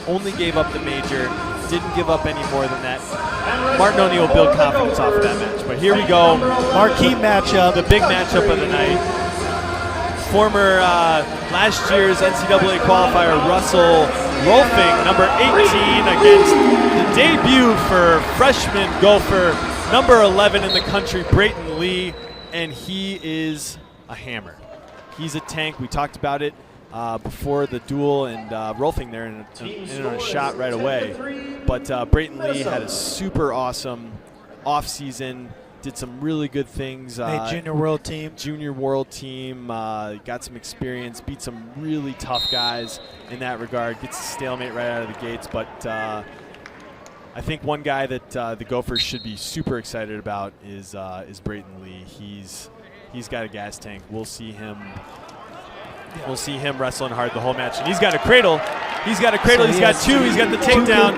only gave up the major, didn't give up any more than that. Martin O'Neill will build confidence off of that match. But here we go. Marquee matchup. The big matchup of the night. Former last year's NCAA qualifier, Russel Rohlfing, number 18, against the debut for freshman Gopher, number 11 in the country, Brayton Lee, and he is a hammer. He's a tank. We talked about it before the duel, and Rohlfing there in a shot right away. But Brayton Lee had a super awesome offseason, did some really good things. Junior world team. Got some experience, beat some really tough guys in that regard, gets a stalemate right out of the gates. But I think one guy that the Gophers should be super excited about is Brayton Lee. He's got a gas tank. We'll see him wrestling hard the whole match. And he's got a cradle. He's got two. He's got the takedown.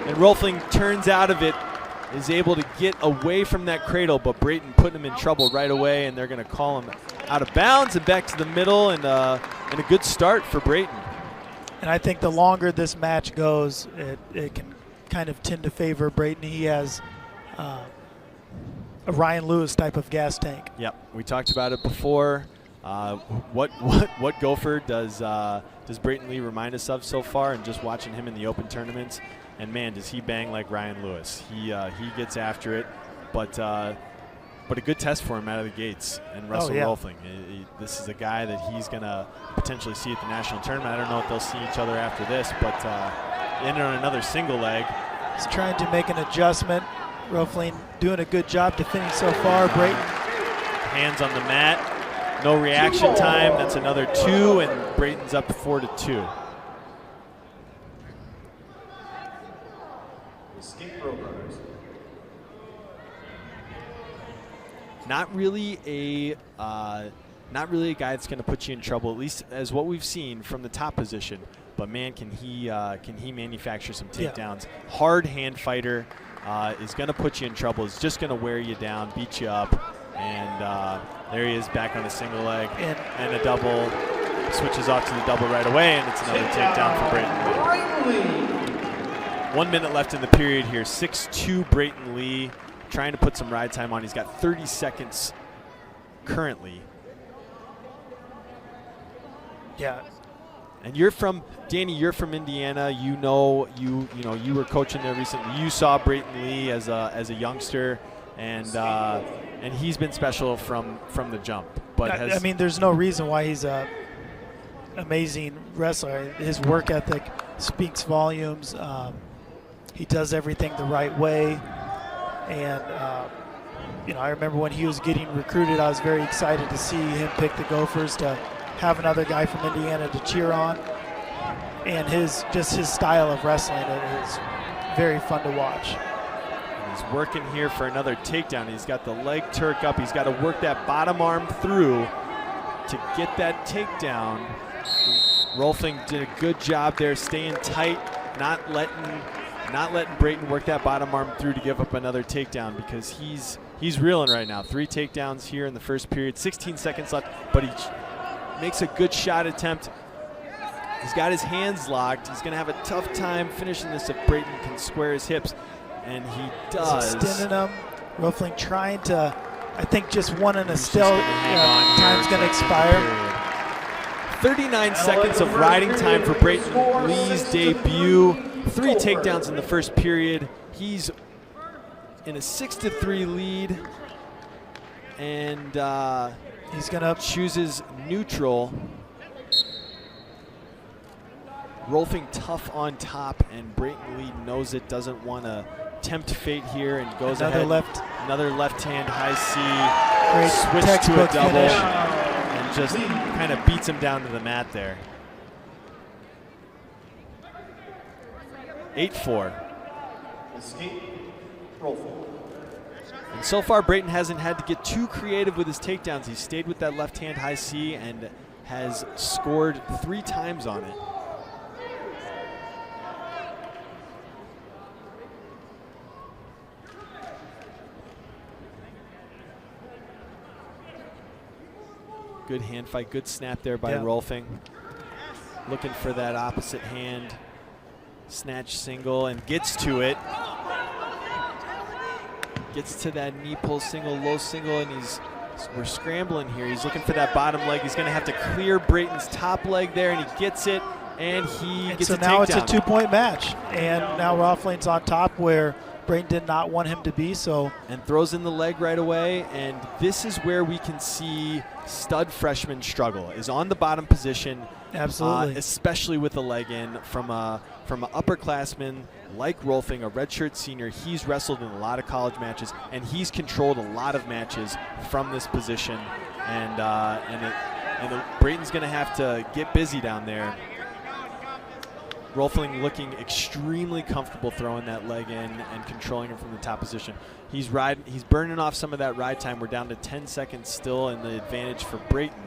And Rohlfing turns out of it, is able to get away from that cradle, but Brayton putting him in trouble right away, and they're going to call him out of bounds and back to the middle, and a good start for Brayton. And I think the longer this match goes, it can kind of tend to favor Brayton. He has a Ryan Lewis type of gas tank. Yep, we talked about it before. What Gopher does Brayton Lee remind us of so far, and just watching him in the open tournaments? And man, does he bang like Ryan Lewis. He gets after it, but a good test for him out of the gates. And Russel Rohlfing, this is a guy that he's going to potentially see at the national tournament. I don't know if they'll see each other after this, but in on another single leg. He's trying to make an adjustment. Rohlfing doing a good job defending so far. Brayton. Hands on the mat. No reaction time. That's another 2, and Brayton's up 4-2. Not really a guy that's going to put you in trouble, at least as what we've seen from the top position. But man, can he manufacture some takedowns? Yeah. Hard hand fighter, is going to put you in trouble. Is just going to wear you down, beat you up, and there he is back on a single leg and a double. Switches off to the double right away, and it's another takedown for Brayton Lee. 1 minute left in the period here. 6-2 Brayton Lee. Trying to put some ride time on. He's got 30 seconds currently. Yeah. And Danny, you're from Indiana. You were coaching there recently. You saw Brayton Lee as a youngster, and he's been special from the jump. But I mean, there's no reason why he's a amazing wrestler. His work ethic speaks volumes. He does everything the right way. And, I remember when he was getting recruited, I was very excited to see him pick the Gophers, to have another guy from Indiana to cheer on. And his style of wrestling is very fun to watch. He's working here for another takedown. He's got the leg Turk up. He's got to work that bottom arm through to get that takedown. Rohlfing did a good job there, staying tight, not letting Brayton work that bottom arm through to give up another takedown, because he's reeling right now. 3 takedowns here in the first period, 16 seconds left, but he makes a good shot attempt. He's got his hands locked. He's going to have a tough time finishing this if Brayton can square his hips, and he does. He's extending them. Rohlfing trying to, I think, just one in a still. Time's going to expire. 39 seconds of riding time for Brayton Lee's debut. 3 takedowns in the first period. He's in a 6-3 lead, and he's gonna chooses neutral. Rohlfing tough on top, and Brayton Lee knows it, doesn't want to tempt fate here, and goes ahead. Another left hand high C. Great switch to a double finish. and just kind of beats him down to the mat there. 8-4. And so far, Brayton hasn't had to get too creative with his takedowns. He's stayed with that left hand high C and has scored 3 times on it. Good hand fight, good snap there by Rohlfing. Looking for that opposite hand. snatch single and gets to it. Gets to that knee pull single, low single, and we're scrambling here. He's looking for that bottom leg. He's going to have to clear Brayton's top leg there, and he gets it, and he gets a takedown. So now it's a 2-point match, and now Rohlfing's on top where Brayton did not want him to be. And throws in the leg right away, and this is where we can see stud freshman struggle, is on the bottom position. Absolutely. Especially with the leg in from an upperclassman like Rohlfing, a redshirt senior. He's wrestled in a lot of college matches, and he's controlled a lot of matches from this position. And Brayton's going to have to get busy down there. Rohlfing looking extremely comfortable throwing that leg in and controlling him from the top position. He's burning off some of that ride time. We're down to 10 seconds still in the advantage for Brayton.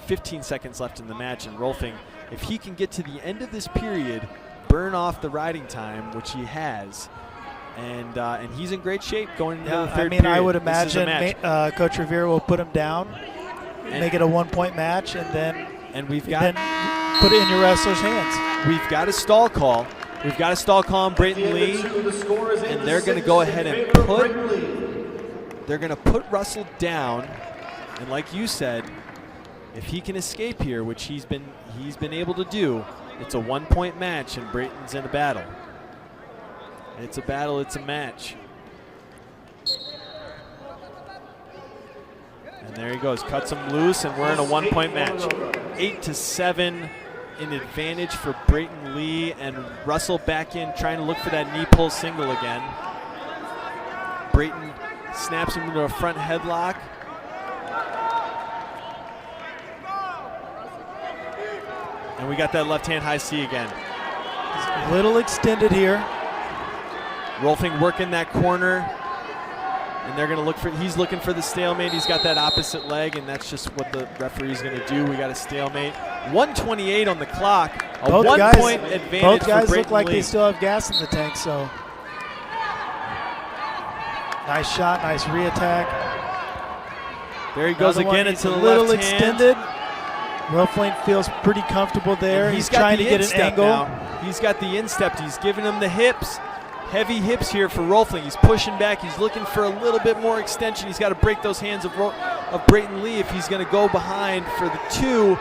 15 seconds left in the match, and Rohlfing, if he can get to the end of this period, burn off the riding time, which he has, and he's in great shape going into the third period. I would imagine Coach Revere will put him down, make it a 1-point match, and then put it in your wrestler's hands. We've got a stall call. We've got a stall call on Brayton Lee, and they're going to go ahead and put Russel down. And like you said, if he can escape here, which he's been able to do, it's a 1-point match, and Brayton's in a battle. It's a battle. It's a match. And there he goes, cuts him loose, and we're in a 1-point match. 8-7 in advantage for Brayton Lee, and Russel back in trying to look for that knee pull single again. Brayton snaps him into a front headlock. And we got that left hand high C again. He's a little extended here. Rohlfing working that corner. And they're going to look for, he's looking for the stalemate. He's got that opposite leg, and that's just what the referee's going to do. We got a stalemate. 1:28 on the clock. A 1-point advantage. Both guys for Brayton look like Lee. They still have gas in the tank, so. Nice shot, nice re-attack. There he goes again into the left hand. A little extended. Rohlfing feels pretty comfortable there. He's trying to get an angle. Now. He's got the instep. He's giving him the hips. Heavy hips here for Rohlfing. He's pushing back. He's looking for a little bit more extension. He's got to break those hands of Brayton Lee if he's going to go behind for the 2.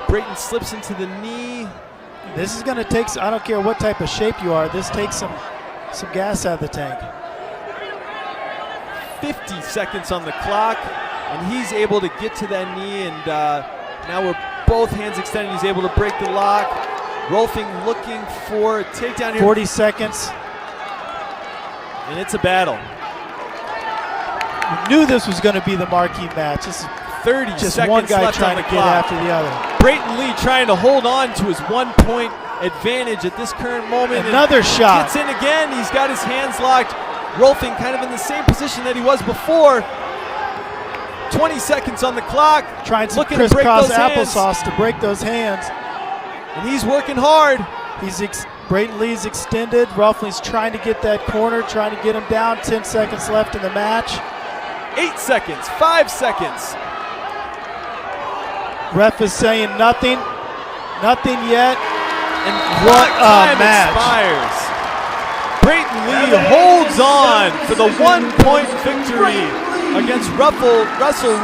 Brayton slips into the knee. This is going to take, I don't care what type of shape you are, this takes some gas out of the tank. 50 seconds on the clock, and he's able to get to that knee, and now with both hands extended, he's able to break the lock. Rohlfing looking for a takedown here. 40 seconds. And it's a battle. We knew this was going to be the marquee match. This is 30 just seconds one guy left trying on the to clock. get after the other. Brayton Lee trying to hold on to his 1-point advantage at this current moment. Another shot. Gets in again. He's got his hands locked. Rohlfing kind of in the same position that he was before. 20 seconds on the clock. Trying some looking to break those applesauce to break those hands. And he's working hard. Brayton Lee's extended. Rohlfing's trying to get that corner, trying to get him down. 10 seconds left in the match. 8 seconds, 5 seconds. Ref is saying nothing. Nothing yet. And what a match. Expires. Brayton Lee holds on for the 1-point victory against Russel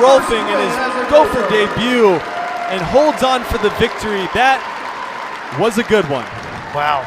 Rohlfing in his Gopher debut, and holds on for the victory. That was a good one. Wow.